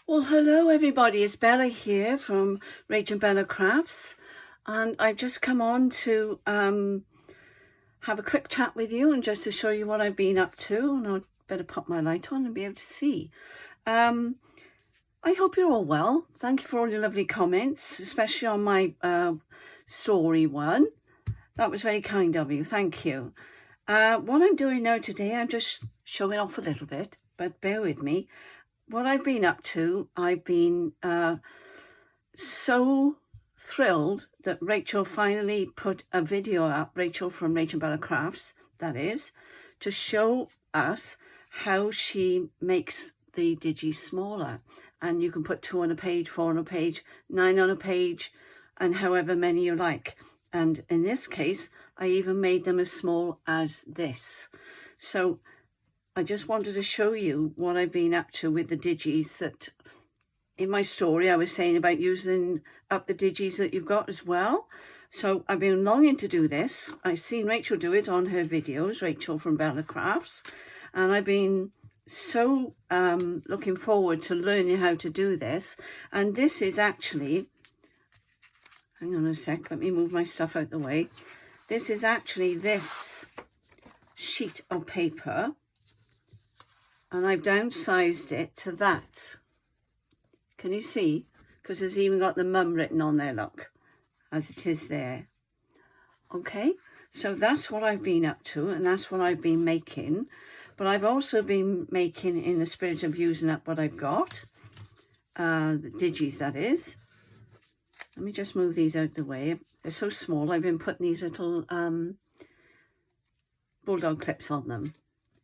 Well, hello everybody, it's Bella here from Rachel Bella Crafts, and I've just come on to have a quick chat with you and just to show you what I've been up to, and I'll better pop my light on and be able to see. I hope you're all well. Thank you for all your lovely comments, especially on my story one. That was very kind of you, thank you. What I'm doing now today, I'm just showing off a little bit, but bear with me. What I've been up to, I've been so thrilled that Rachel finally put a video up, Rachel from Rachel Bella Crafts, that is, to show us how she makes the digis smaller. And you can put 2 on a page, 4 on a page, 9 on a page, and however many you like. And in this case, I even made them as small as this. So I just wanted to show you what I've been up to with the digis. That in my story I was saying about using up the digis that you've got as well. So I've been longing to do this. I've seen Rachel do it on her videos, Rachel from Bella Crafts, and I've been so looking forward to learning how to do this. And this is actually, hang on a sec, let me move my stuff out the way. This is actually this sheet of paper, and I've downsized it to that. Can you see? Because there's even got the mum written on there, look, as it is there. Okay, so that's what I've been up to, and that's what I've been making. But I've also been making in the spirit of using up what I've got, the digis that is. Let me just move these out the way. They're so small, I've been putting these little bulldog clips on them.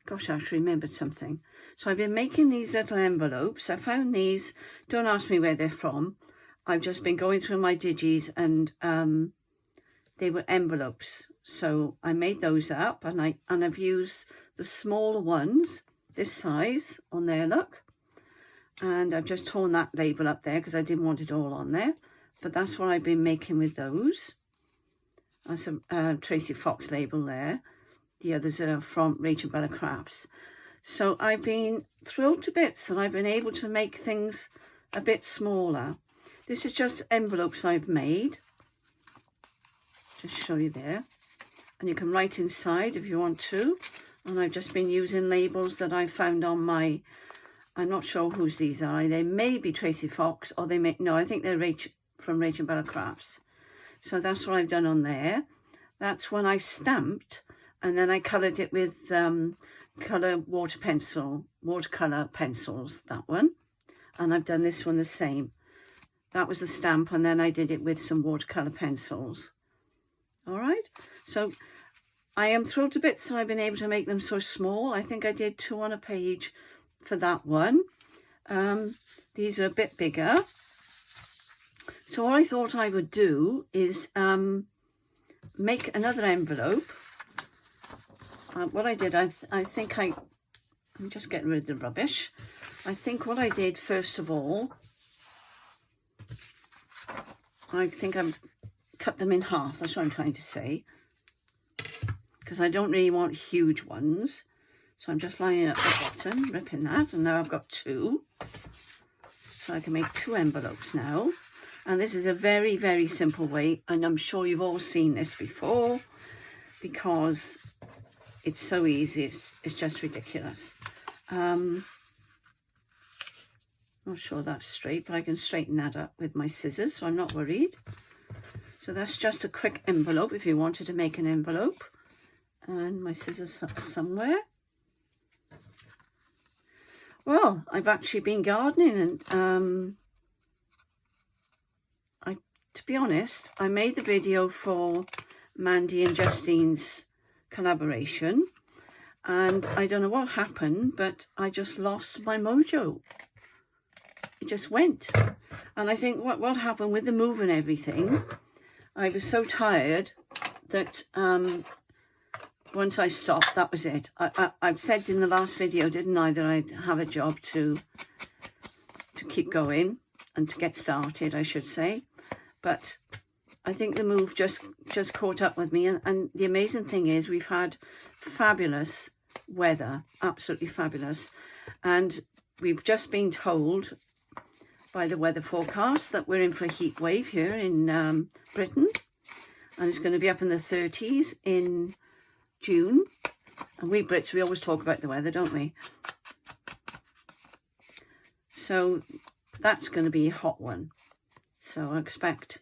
Gosh, I actually remembered something. So I've been making these little envelopes. I found these, don't ask me where they're from. I've just been going through my digis, and they were envelopes. So I made those up, and I've used the smaller ones, this size on there, look. And I've just torn that label up there because I didn't want it all on there. But that's what I've been making with those. That's a Tracy Fox label there. The others are from Rachel Bella Crafts. So I've been thrilled to bits that I've been able to make things a bit smaller. This is just envelopes I've made. Just show you there. And you can write inside if you want to. And I've just been using labels that I found on my, I'm not sure whose these are. They may be Tracy Fox, or they may, no, I think they're from Rachel Bella Crafts. So that's what I've done on there. That's when I stamped, and then I coloured it with watercolour pencils, that one. And I've done this one the same. That was the stamp, and then I did it with some watercolour pencils. All right, so I am thrilled to bits that I've been able to make them so small. I think I did 2 on a page for that one. These are a bit bigger. So what I thought I would do is make another envelope. What I did, I think I'm just getting rid of the rubbish. I think what I did first of all, I think I've cut them in half. That's what I'm trying to say. Because I don't really want huge ones. So I'm just lining up the bottom, ripping that, and now I've got 2. So I can make 2 envelopes now. And this is a very, very simple way, and I'm sure you've all seen this before, because it's so easy, it's just ridiculous. Not sure that's straight, but I can straighten that up with my scissors, so I'm not worried. So that's just a quick envelope if you wanted to make an envelope. And my scissors are somewhere. Well, I've actually been gardening, and to be honest, I made the video for Mandy and Justine's collaboration, and I don't know what happened, but I just lost my mojo. It just went. And I think what happened with the move and everything, I was so tired that once I stopped, that was it. I've said in the last video, didn't I, that I'd have a job to keep going and to get started, I should say. But I think the move just caught up with me. And the amazing thing is we've had fabulous weather, absolutely fabulous. And we've just been told by the weather forecast that we're in for a heat wave here in Britain, and it's going to be up in the 30s in June. And we Brits, we always talk about the weather, don't we? So that's going to be a hot one. So I expect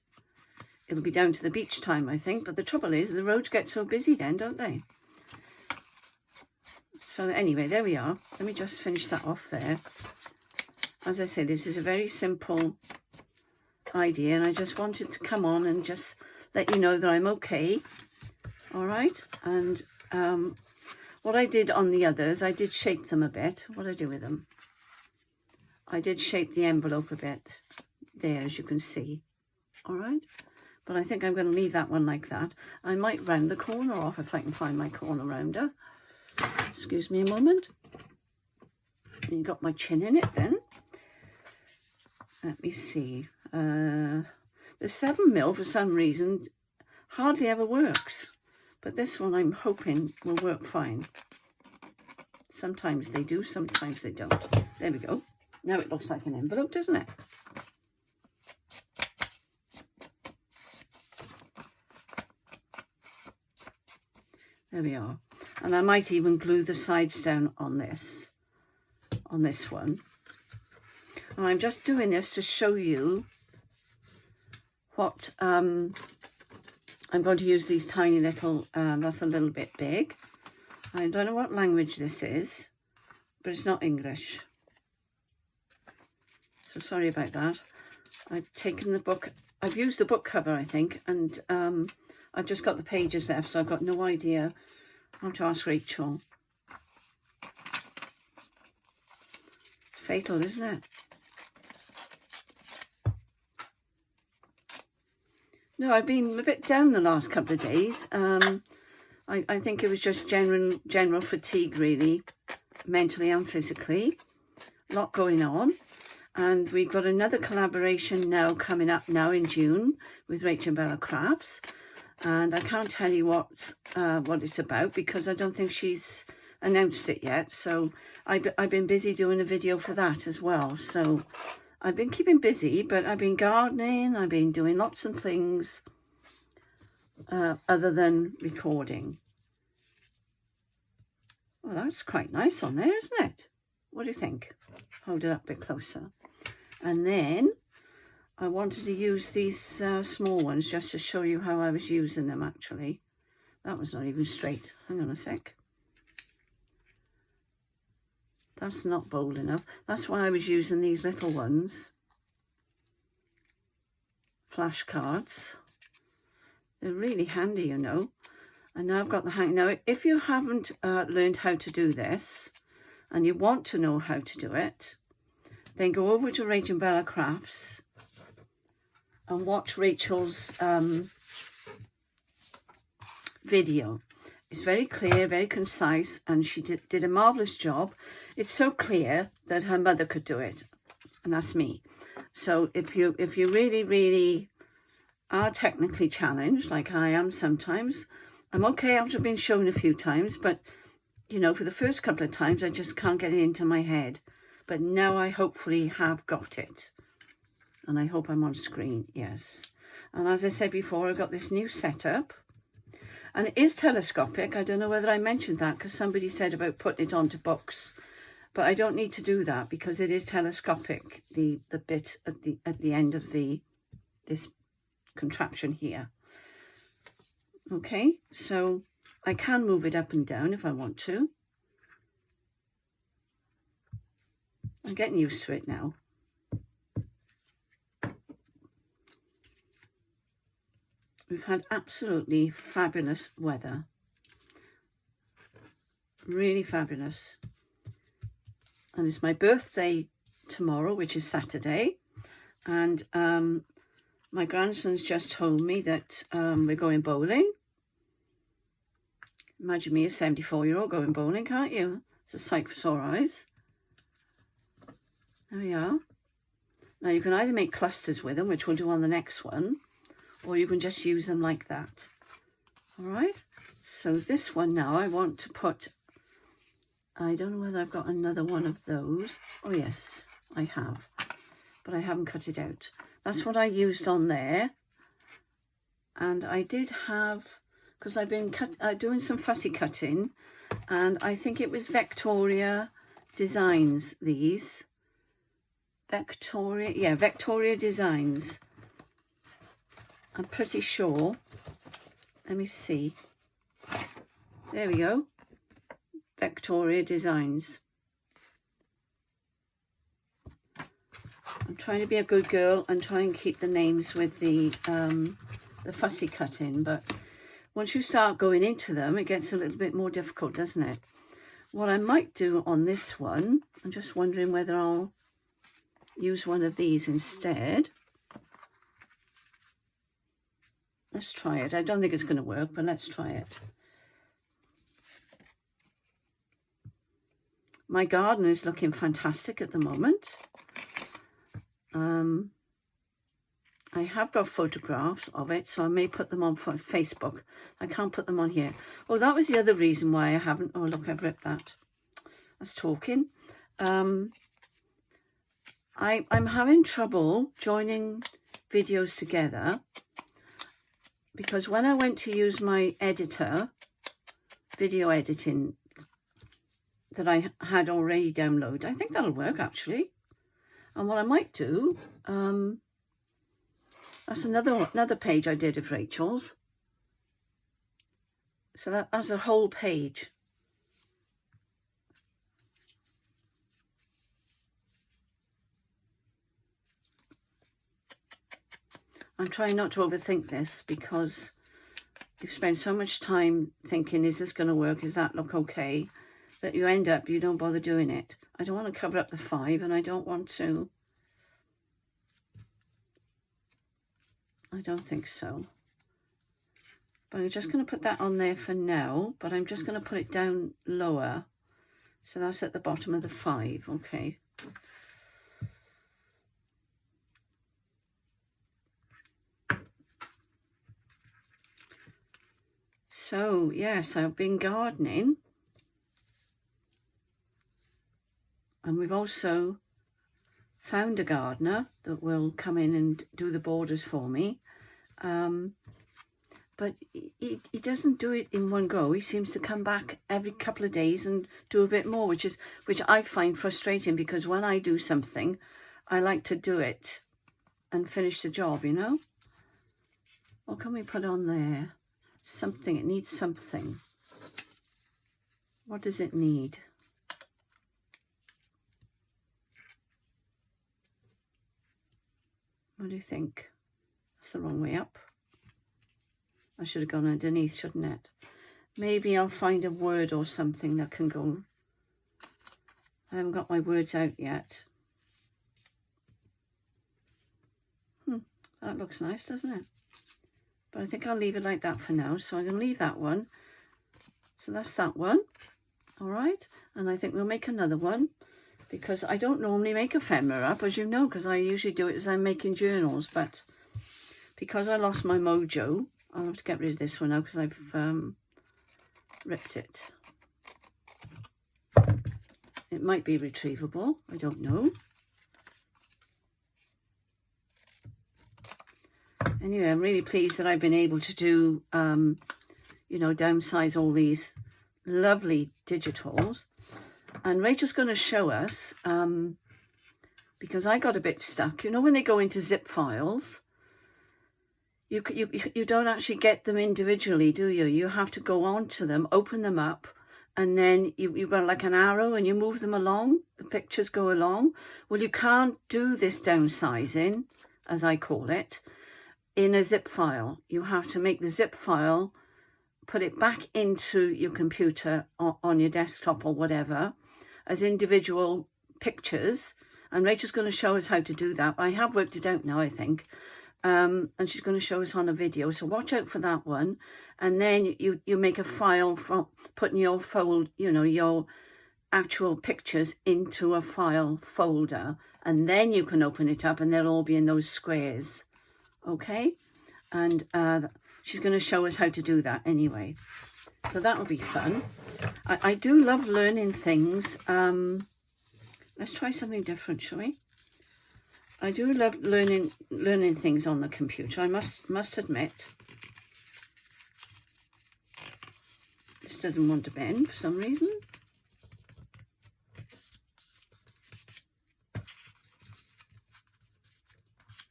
it'll be down to the beach time, I think. But the trouble is, the roads get so busy then, don't they? So anyway, there we are. Let me just finish that off there. As I say, this is a very simple idea, and I just wanted to come on and just let you know that I'm okay. All right. And what I did on the others, I did shape them a bit. What did I do with them? I did shape the envelope a bit there, as you can see. All right. But I think I'm going to leave that one like that. I might round the corner off if I can find my corner rounder. Excuse me a moment. You got my chin in it then. Let me see. The 7mm for some reason hardly ever works. But this one I'm hoping will work fine. Sometimes they do, sometimes they don't. There we go. Now it looks like an envelope, doesn't it? There we are. And I might even glue the sides down on this one. And I'm just doing this to show you what I'm going to use these tiny little, that's a little bit big. I don't know what language this is, but it's not English. So sorry about that. I've taken the book, I've used the book cover, I think, and I've just got the pages left, so I've got no idea how to ask Rachel. It's fatal, isn't it? No, I've been a bit down the last couple of days. I think it was just general fatigue, really, mentally and physically. A lot going on. And we've got another collaboration now coming up now in June with Rachel Bella Crafts. And I can't tell you what it's about because I don't think she's announced it yet. So I've been busy doing a video for that as well. So I've been keeping busy, but I've been gardening. I've been doing lots of things other than recording. Well, that's quite nice on there, isn't it? What do you think? Hold it up a bit closer. And then I wanted to use these small ones just to show you how I was using them, actually. That was not even straight. Hang on a sec. That's not bold enough. That's why I was using these little ones. Flashcards. They're really handy, you know. And now I've got the hang. Now, if you haven't learned how to do this, and you want to know how to do it, then go over to Rachel Bella Crafts and watch Rachel's video. It's very clear, very concise, and she did a marvellous job. It's so clear that her mother could do it, and that's me. So if you really, really are technically challenged, like I am sometimes, I'm okay after being shown a few times, but, you know, for the first couple of times, I just can't get it into my head. But now I hopefully have got it. And I hope I'm on screen, yes. And as I said before, I've got this new setup. And it is telescopic. I don't know whether I mentioned that because somebody said about putting it onto books. But I don't need to do that because it is telescopic, the bit at the end of this contraption here. Okay, so I can move it up and down if I want to. I'm getting used to it now. We've had absolutely fabulous weather. Really fabulous. And it's my birthday tomorrow, which is Saturday. And my grandson's just told me that we're going bowling. Imagine me, a 74-year-old, going bowling, can't you? It's a sight for sore eyes. There we are. Now you can either make clusters with them, which we'll do on the next one, or you can just use them like that. All right. So this one now I want to put, I don't know whether I've got another one of those. Oh yes, I have. but I haven't cut it out. That's what I used on there. And I did have, because I've been doing some fussy cutting, and I think it was Victoria Designs, these. Victoria Designs. I'm pretty sure. Let me see. There we go. Victoria Designs. I'm trying to be a good girl and try and keep the names with the fussy cutting, but once you start going into them, it gets a little bit more difficult, doesn't it? What I might do on this one, I'm just wondering whether I'll use one of these instead. Let's try it. I don't think it's going to work, but let's try it. My garden is looking fantastic at the moment. I have got photographs of it, so I may put them on Facebook. I can't put them on here. Oh, that was the other reason why I haven't. Oh, look, I've ripped that. That's talking. I'm having trouble joining videos together because when I went to use my editor, video editing that I had already downloaded, I think that'll work actually. And what I might do, that's another page I did of Rachel's. So that's a whole page. I'm trying not to overthink this because you spend so much time thinking, is this going to work? Is that look okay? That you end up, you don't bother doing it. I don't want to cover up the 5 and I don't want to. I don't think so. But I'm just going to put that on there for now, but I'm just going to put it down lower. So that's at the bottom of the 5, okay. So, yes, I've been gardening. And we've also found a gardener that will come in and do the borders for me. But he doesn't do it in one go. He seems to come back every couple of days and do a bit more, which I find frustrating because when I do something, I like to do it and finish the job, you know? What can we put on there? Something, it needs something. What does it need? What do you think? That's the wrong way up. I should have gone underneath, shouldn't it? Maybe I'll find a word or something that can go. I haven't got my words out yet. That looks nice, doesn't it? But I think I'll leave it like that for now. So I'm going to leave that one. So that's that one. All right. And I think we'll make another one because I don't normally make ephemera up, as you know, because I usually do it as I'm making journals. But because I lost my mojo, I'll have to get rid of this one now because I've ripped it. It might be retrievable. I don't know. Anyway, I'm really pleased that I've been able to do, you know, downsize all these lovely digitals. And Rachel's going to show us, because I got a bit stuck. You know, when they go into zip files, you don't actually get them individually, do you? You have to go on to them, open them up, and then you've got like an arrow and you move them along. The pictures go along. Well, you can't do this downsizing, as I call it, in a zip file. You have to make the zip file, put it back into your computer on your desktop or whatever as individual pictures. And Rachel's going to show us how to do that. I have worked it out now, I think. And she's going to show us on a video. So watch out for that one. And then you make a file from putting your your actual pictures into a file folder. And then you can open it up and they'll all be in those squares. Okay, and she's going to show us how to do that anyway, so that'll be fun. I do love learning things. Let's try something different, shall we? I do love learning things on the computer, I must admit. This doesn't want to bend for some reason.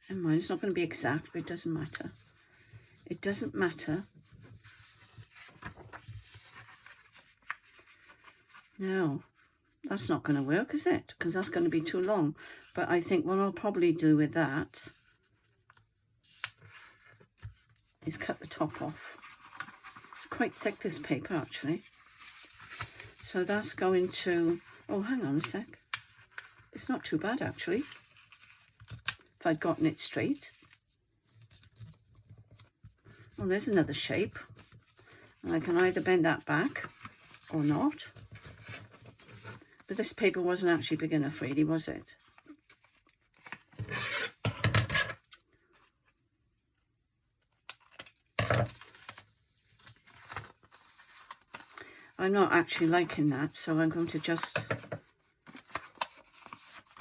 Never mind, it's not going to be exact, but it doesn't matter. It doesn't matter. No, that's not going to work, is it? Because that's going to be too long. But I think what I'll probably do with that is cut the top off. It's quite thick, this paper, actually. So that's going to... Oh, hang on a sec. It's not too bad, actually, if I'd gotten it straight. Well, there's another shape. And I can either bend that back or not. But this paper wasn't actually big enough, really, was it? I'm not actually liking that, so I'm going to just...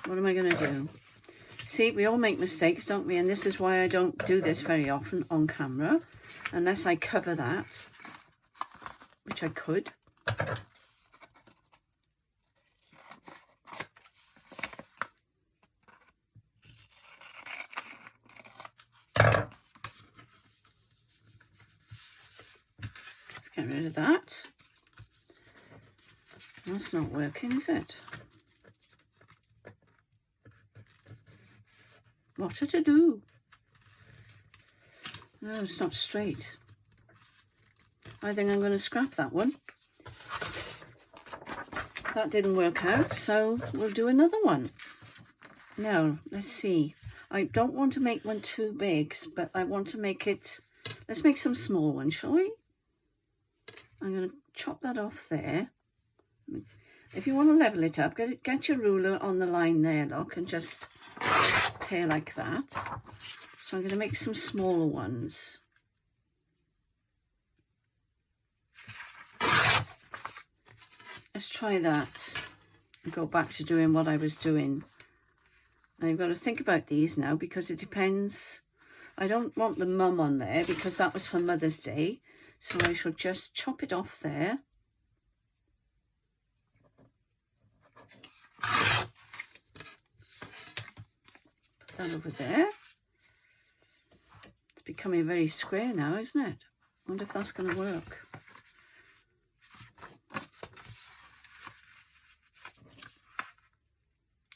What am I going to do? See, we all make mistakes, don't we? And this is why I don't do this very often on camera, unless I cover that, which I could. Let's get rid of that. That's not working, is it? What to do? No, it's not straight. I think I'm going to scrap that one. That didn't work out, so we'll do another one. Now, let's see. I don't want to make one too big, but I want to make it... Let's make some small ones, shall we? I'm going to chop that off there. If you want to level it up, get your ruler on the line there, look, and just tear like that. So I'm going to make some smaller ones. Let's try that and go back to doing what I was doing. Now you've got to think about these now, because it depends. I don't want the mum on there because that was for Mother's Day. So I shall just chop it off there. Put that over there. It's becoming very square now, isn't it? I wonder if that's going to work.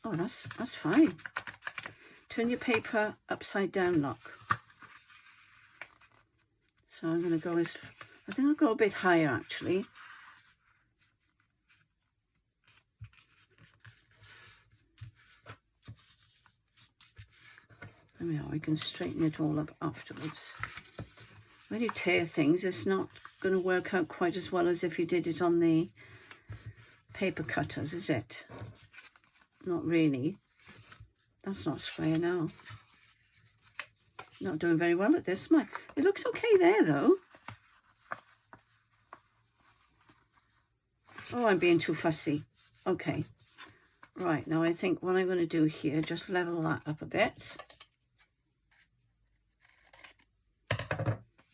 Oh, that's fine. Turn your paper upside down, look. So I'm going to go as... I think I'll go a bit higher, actually. There we are. We can straighten it all up afterwards. When you tear things, it's not going to work out quite as well as if you did it on the paper cutters, is it? Not really. That's not square now. Not doing very well at this, am I? It looks okay there, though. Oh, I'm being too fussy. Okay. Right, now I think what I'm going to do here, just level that up a bit.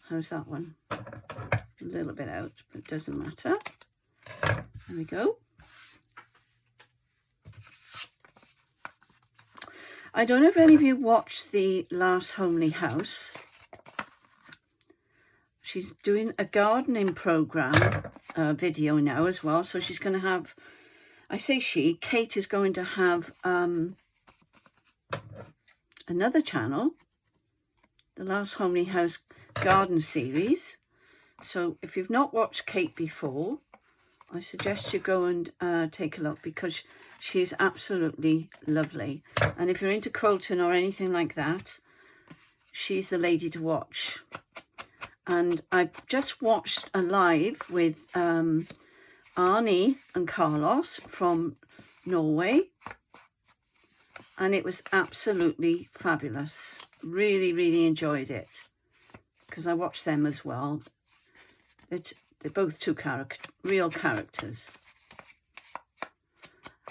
How's that one? A little bit out, but it doesn't matter. There we go. I don't know if any of you watched the last Homely House. She's doing a gardening program video now as well. So she's going to have, I say she, Kate is going to have another channel, the last Homely House garden series. So if you've not watched Kate before, I suggest you go and take a look, because she's absolutely lovely. And if you're into quilting or anything like that, she's the lady to watch. And I just watched a live with Arnie and Carlos from Norway. And it was absolutely fabulous. Really, really enjoyed it, because I watched them as well. They're both real characters.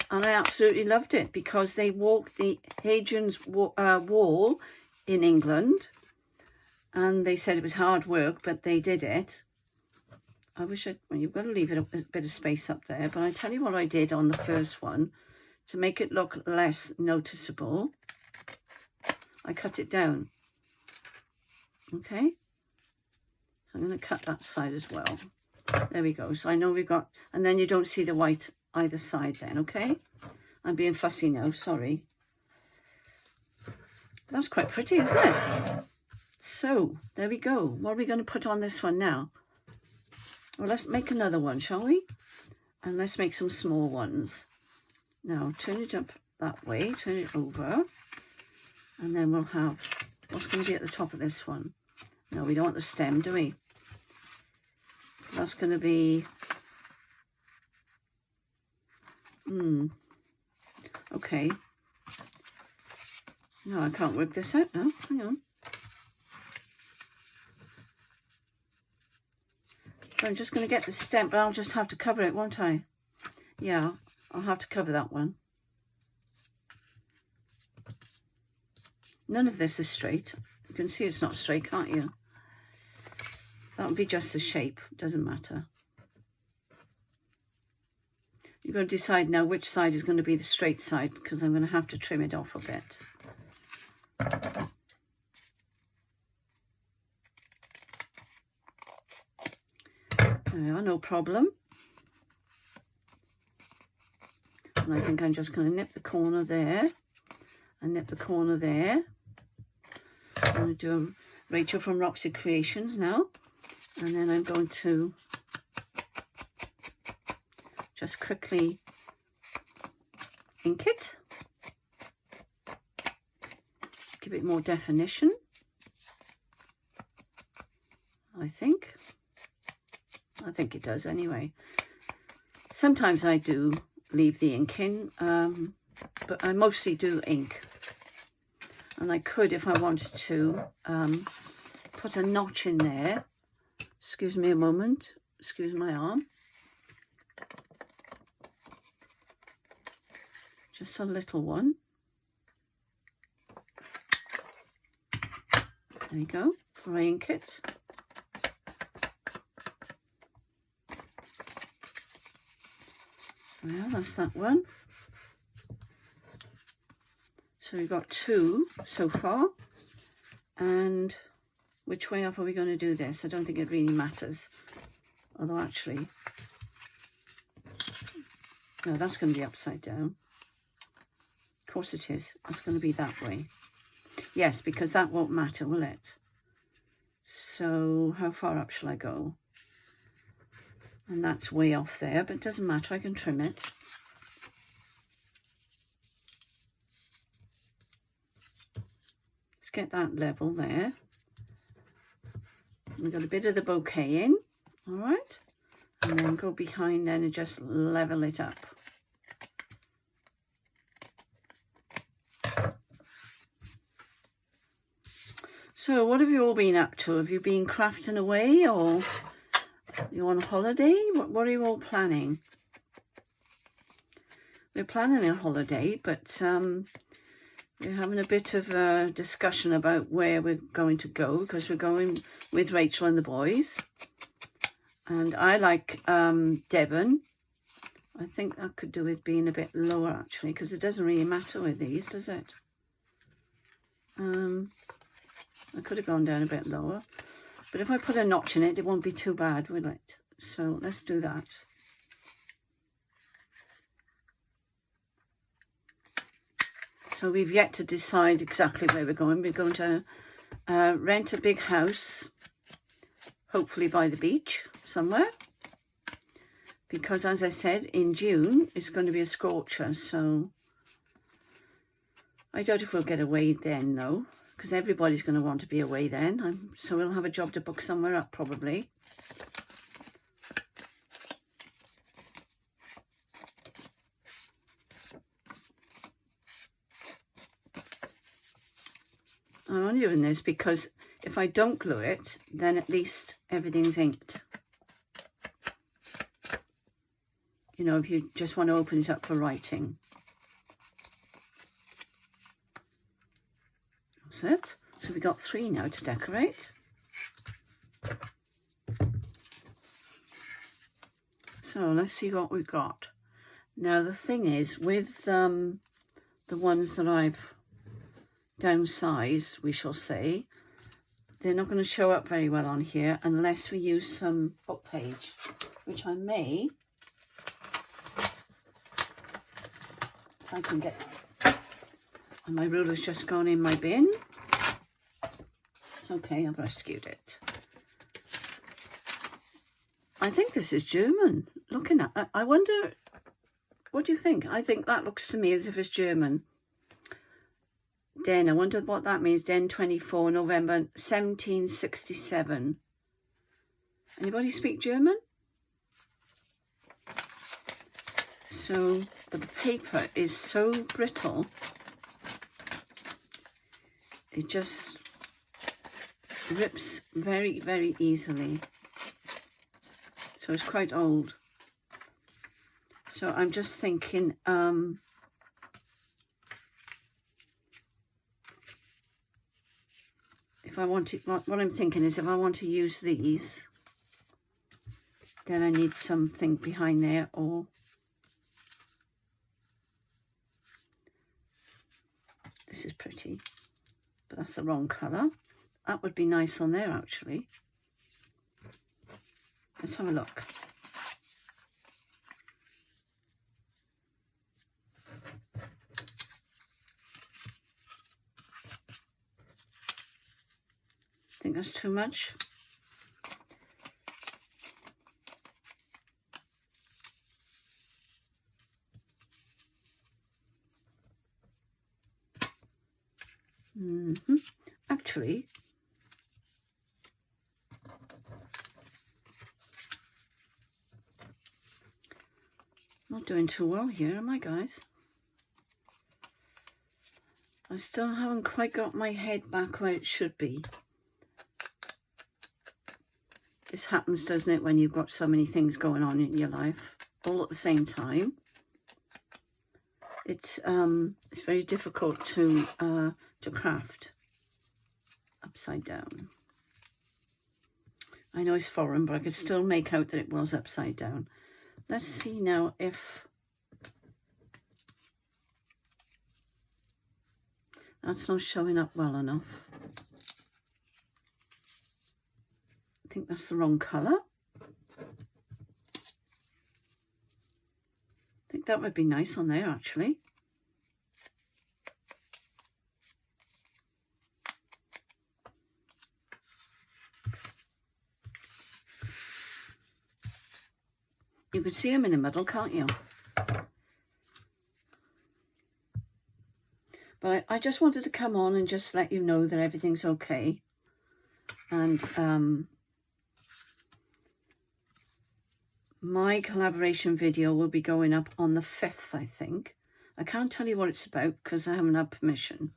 and I absolutely loved it because they walked the Hadrian's Wall in England, and they said it was hard work, but they did it. I wish well, you've got to leave it a bit of space up there, but I tell you what I did on the first one to make it look less noticeable. I cut it down. Okay, so I'm going to cut that side as well. There we go. So I know we've got, and then you don't see the white either side then, okay? I'm being fussy now, sorry. That's quite pretty, isn't it? So, there we go. What are we going to put on this one now? Well, let's make another one, shall we? And let's make some small ones. Now, turn it up that way, turn it over. And then we'll have, what's going to be at the top of this one? No, we don't want the stem, do we? That's going to be, okay. No, I can't work this out now. Hang on. So I'm just going to get the stem, but I'll just have to cover it, won't I? Yeah, I'll have to cover that one. None of this is straight. You can see it's not straight, can't you? That would be just a shape, doesn't matter. You've got to decide now which side is going to be the straight side, because I'm going to have to trim it off a bit. There we are, no problem. And I think I'm just going to nip the corner there and nip the corner there. I'm going to do a Rachel from Roxy Creations now. And then I'm going to just quickly ink it. Give it more definition, I think. I think it does anyway. Sometimes I do leave the ink in, but I mostly do ink. And I could, if I wanted to, put a notch in there. Excuse me a moment. Excuse my arm. Just a little one. There you go. For ink it. Well, that's that one. So we've got two so far. And which way up are we going to do this? I don't think it really matters. Although actually, no, that's going to be upside down. Of course it is. It's going to be that way. Yes, because that won't matter, will it? So how far up shall I go? And that's way off there, but it doesn't matter. I can trim it. Let's get that level there. We've got a bit of the bouquet in, all right? And then go behind then and just level it up. So what have you all been up to? Have you been crafting away, or are you on holiday? What are you all planning? We're planning a holiday, but we're having a bit of a discussion about where we're going to go, because we're going with Rachel and the boys. And I like Devon. I think that could do with being a bit lower, actually, because it doesn't really matter with these, does it? I could have gone down a bit lower. But if I put a notch in it, it won't be too bad, will it? So let's do that. So we've yet to decide exactly where we're going. We're going to rent a big house, hopefully by the beach somewhere. Because as I said, in June, it's going to be a scorcher. So I doubt if we'll get away then, though. Because everybody's going to want to be away then. So we'll have a job to book somewhere up, probably. I'm only doing this because if I don't glue it, then at least everything's inked. you know, if you just want to open it up for writing. That's it. So we've got 3 now to decorate. So let's see what we've got. Now the thing is, with the ones that I've downsized, we shall say, they're not going to show up very well on here unless we use some book page, which I may, if I can get, and my ruler's just gone in my bin. It's okay, I've rescued it. I think this is German. Looking at, I wonder, what do you think? I think that looks to me as if it's German. Den, I wonder what that means. Den 24, November 1767. Anybody speak German? So, but the paper is so brittle. It just rips very, very easily. So it's quite old. So I'm just thinking, if I want to, what I'm thinking is if I want to use these, then I need something behind there, or this is pretty, but that's the wrong colour. That would be nice on there, actually. Let's have a look. Think that's too much? Actually, not doing too well here, am I, guys? I still haven't quite got my head back where it should be. This happens, doesn't it, when you've got so many things going on in your life all at the same time. It's very difficult to craft upside down. I know it's foreign, but I could still make out that it was upside down. Let's see now if that's not showing up well enough. I think that's the wrong colour. I think that would be nice on there, actually. You can see them in the middle, can't you? But I just wanted to come on and just let you know that everything's okay. And my collaboration video will be going up on the 5th, I think. I can't tell you what it's about because I haven't had permission.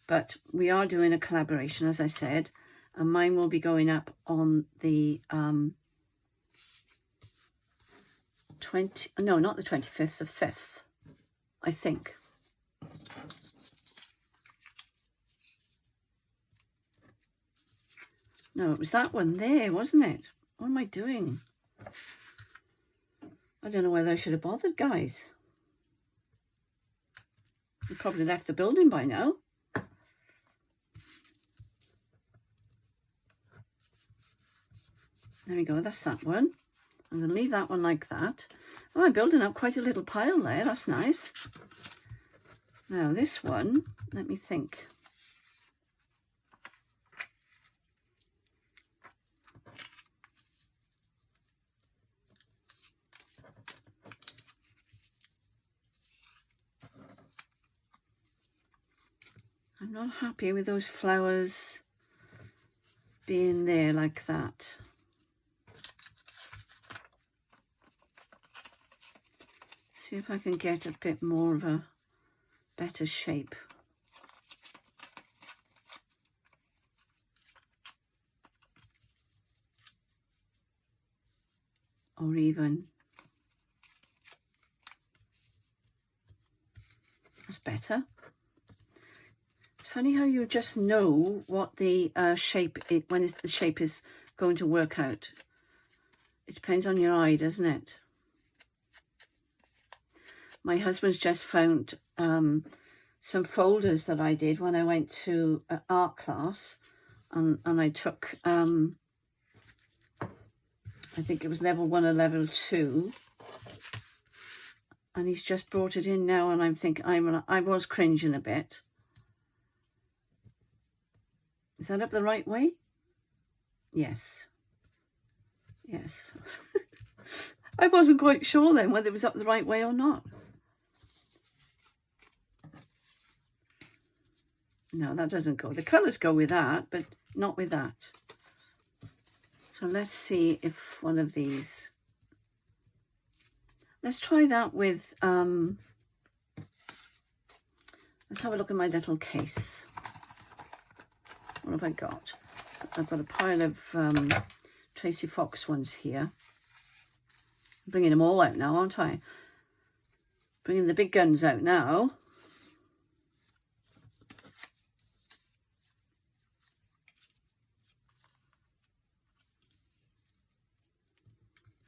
But we are doing a collaboration, as I said. And mine will be going up on the no, not the 25th, the 5th, I think. No, it was that one there, wasn't it? What am I doing? I don't know whether I should have bothered, guys. You probably left the building by now. There we go, that's that one. I'm going to leave that one like that. Oh, I'm building up quite a little pile there. That's nice. Now this one, let me think. I'm not happy with those flowers being there like that. See if I can get a bit more of a better shape. Or even better. It's funny how you just know what the shape, when the shape is going to work out. It depends on your eye, doesn't it? My husband's just found some folders that I did when I went to art class, and I took, I think it was level 1 or level 2, and he's just brought it in now, and I'm thinking, I was cringing a bit. Is that up the right way? Yes. Yes. I wasn't quite sure then whether it was up the right way or not. No, that doesn't go. The colours go with that, but not with that. So let's see if one of these... Let's try that with... let's have a look at my little case. What have I got? I've got a pile of Tracy Fox ones here. I'm bringing them all out now, aren't I? Bringing the big guns out now.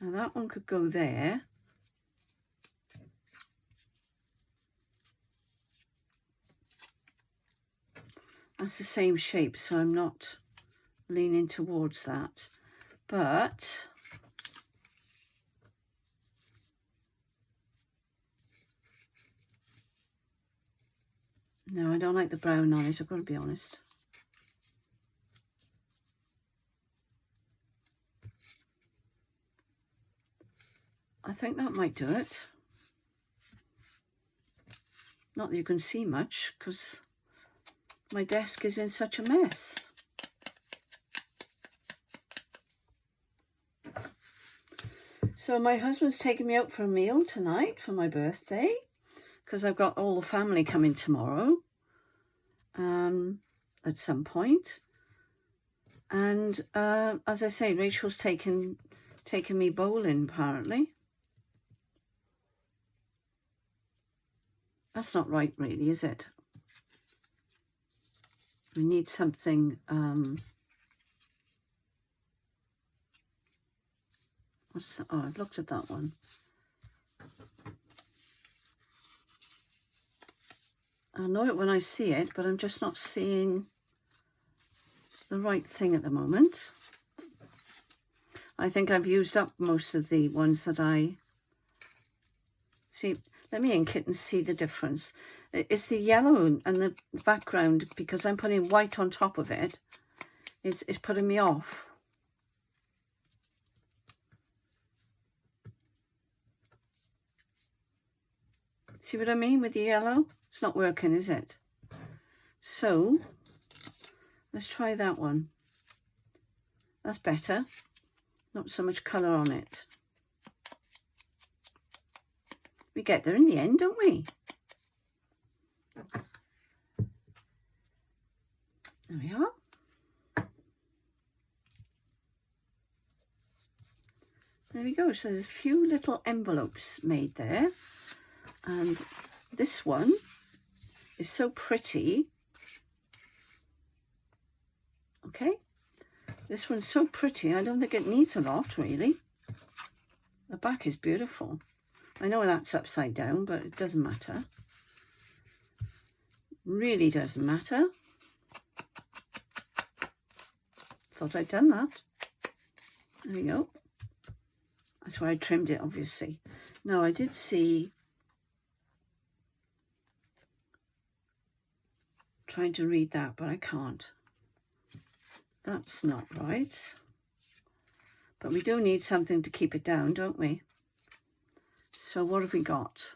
Now that one could go there. That's the same shape, so I'm not leaning towards that. But no, I don't like the brown on it, I've got to be honest. I think that might do it. Not that you can see much, because my desk is in such a mess. So my husband's taking me out for a meal tonight for my birthday, because I've got all the family coming tomorrow at some point. And as I say, Rachel's taking me bowling, apparently. That's not right, really, is it? We need something... oh, I've looked at that one. I know it when I see it, but I'm just not seeing the right thing at the moment. I think I've used up most of the ones that I... See, let me ink it and see the difference. It's the yellow and the background, because I'm putting white on top of it. It's putting me off. See what I mean with the yellow? It's not working, is it? So, let's try that one. That's better. Not so much colour on it. We get there in the end, don't we? There we are. There we go. So there's a few little envelopes made there. And this one is so pretty. Okay. This one's so pretty. I don't think it needs a lot, really. The back is beautiful. I know that's upside down, but it doesn't matter. Really doesn't matter. Thought I'd done that. There we go. That's where I trimmed it, obviously. Now, I did see... Trying to read that, but I can't. That's not right. But we do need something to keep it down, don't we? So what have we got?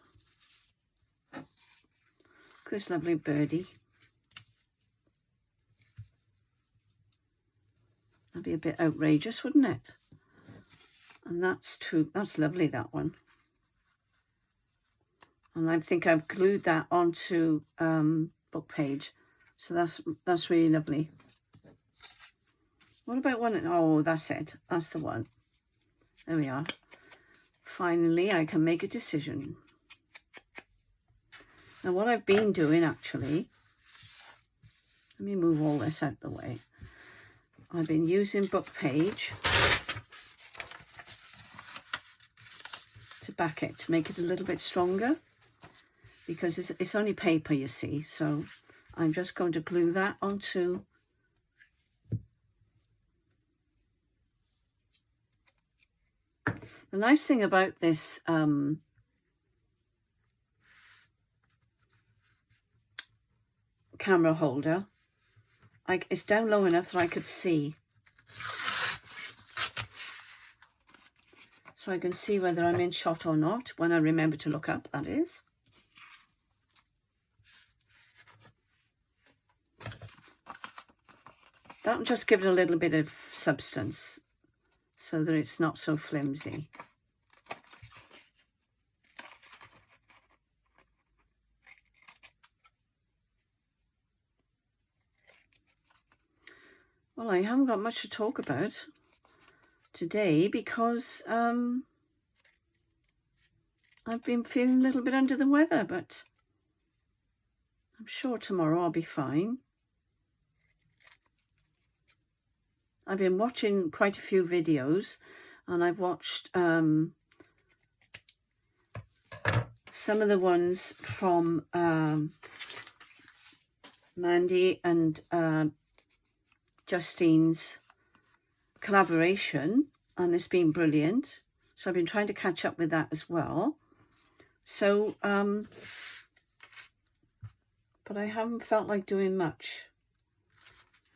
This lovely birdie. That'd be a bit outrageous, wouldn't it? And that's lovely, that one. And I think I've glued that onto book page. So that's really lovely. What about one? Oh, that's it. That's the one. There we are. Finally, I can make a decision. Now what I've been doing actually, let me move all this out of the way. I've been using book page to back it, to make it a little bit stronger, because it's only paper, you see. So I'm just going to glue that onto the nice thing about this camera holder, it's down low enough that I could see. So I can see whether I'm in shot or not, when I remember to look up, that is. That'll just give it a little bit of substance so that it's not so flimsy. Well, I haven't got much to talk about today because I've been feeling a little bit under the weather, but I'm sure tomorrow I'll be fine. I've been watching quite a few videos, and I've watched some of the ones from Mandy and Justine's collaboration, and it's been brilliant. So I've been trying to catch up with that as well. So, but I haven't felt like doing much,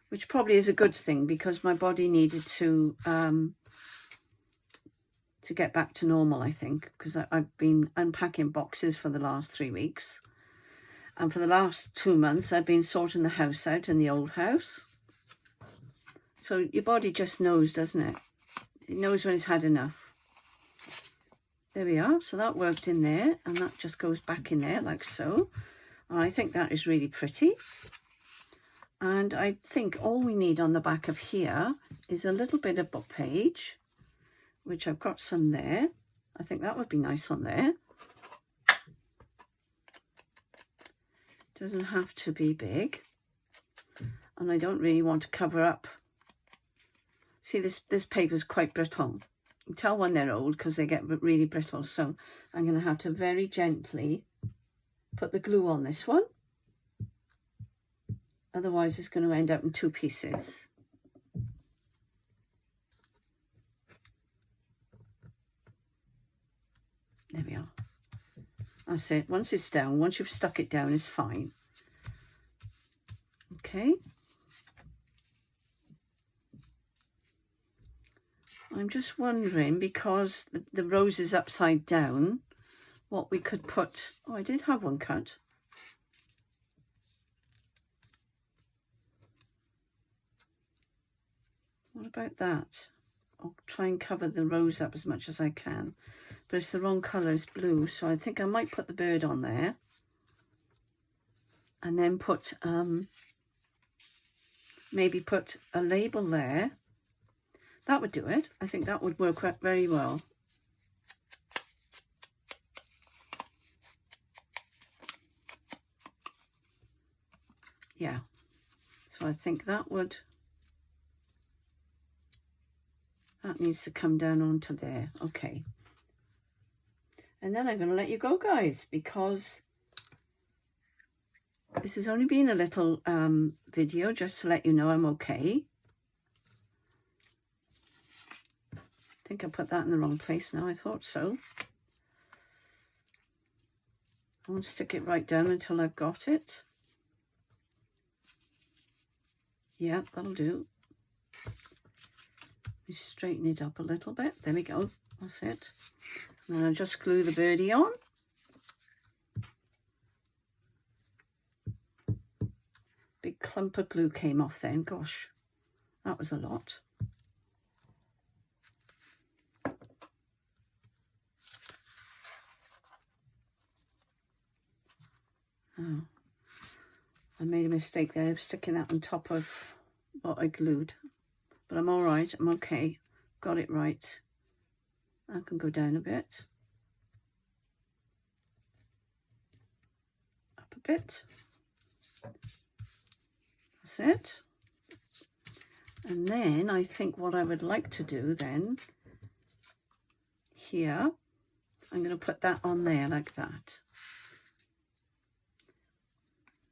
which probably is a good thing, because my body needed to get back to normal, I think, because I've been unpacking boxes for the last 3 weeks. And for the last 2 months, I've been sorting the house out in the old house. So your body just knows, doesn't it? It knows when it's had enough. There we are. So that worked in there, and that just goes back in there like so. And I think that is really pretty. And I think all we need on the back of here is a little bit of book page, which I've got some there. I think that would be nice on there. Doesn't have to be big. And I don't really want to cover up. See, this paper is quite brittle. You can tell when they're old because they get really brittle. So I'm going to have to very gently put the glue on this one. Otherwise, it's going to end up in 2 pieces. There we are. That's it. Once it's down, once you've stuck it down, it's fine. Okay. I'm just wondering, because the rose is upside down, what we could put. Oh, I did have one cut. What about that? I'll try and cover the rose up as much as I can. But it's the wrong colour, it's blue. So I think I might put the bird on there. And then put, maybe put a label there. That would do it. I think that would work very well. Yeah. So I think that needs to come down onto there. Okay. And then I'm going to let you go, guys, because this has only been a little video just to let you know I'm okay. I think I put that in the wrong place now. I thought so. I won't stick it right down until I've got it. Yeah, that'll do. We straighten it up a little bit. There we go. That's it. And then I'll just glue the birdie on. Big clump of glue came off then. Gosh, that was a lot. Oh, I made a mistake there of sticking that on top of what I glued. But I'm all right. I'm okay. Got it right. I can go down a bit. bit. That's it. And then I think what I would like to do then, here, I'm going to put that on there like that.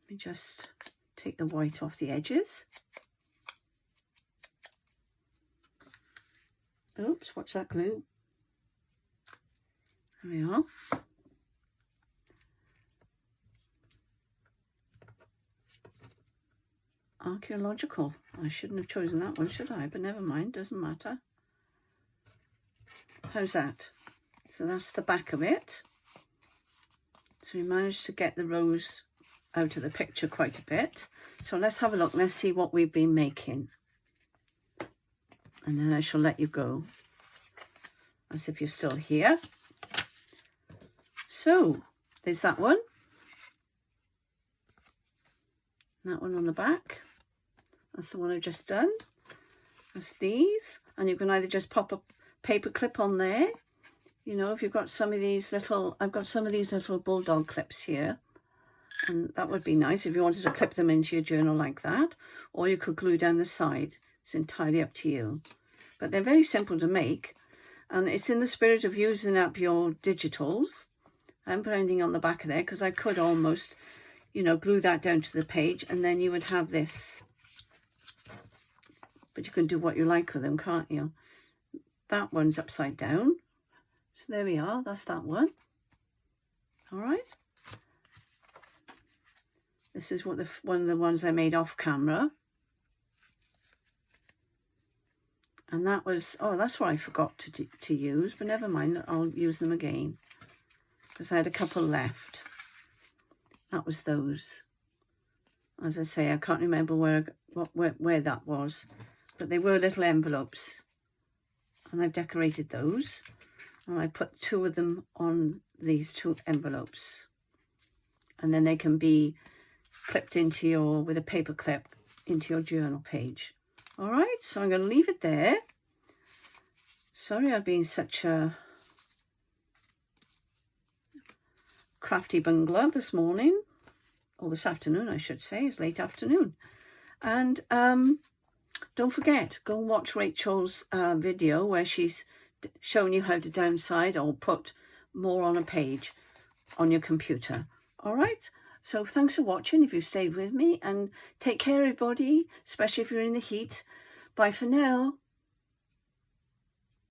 Let me just take the white off the edges. Oops, what's that glue? There we are. Archaeological. I shouldn't have chosen that one, should I? But never mind, doesn't matter. How's that? So that's the back of it. So we managed to get the rose out of the picture quite a bit. So let's have a look. Let's see what we've been making. And then I shall let you go, as if you're still here. So there's that one. That one on the back. That's the one I've just done. That's these. And you can either just pop a paper clip on there. You know, if you've got some of these little, I've got some of these little bulldog clips here. And that would be nice if you wanted to clip them into your journal like that. Or you could glue down the side. It's entirely up to you. But they're very simple to make. And it's in the spirit of using up your digitals. I haven't put anything on the back of there because I could almost, you know, glue that down to the page and then you would have this. But you can do what you like with them, can't you? That one's upside down. So there we are. That's that one. All right. This is what one of the ones I made off camera. And that was, oh, that's what I forgot to use. But never mind, I'll use them again. Because I had a couple left. That was those. As I say, I can't remember where that was. But they were little envelopes. And I've decorated those. And I put two of them on these two envelopes. And then they can be clipped into your, with a paper clip, into your journal page. All right, so I'm going to leave it there. Sorry I've been such a crafty bungler this morning. Or this afternoon, I should say. It's late afternoon. And don't forget, go and watch Rachel's video where she's showing you how to downside or put more on a page on your computer. All right? So thanks for watching if you've stayed with me. And take care, everybody, especially if you're in the heat. Bye for now.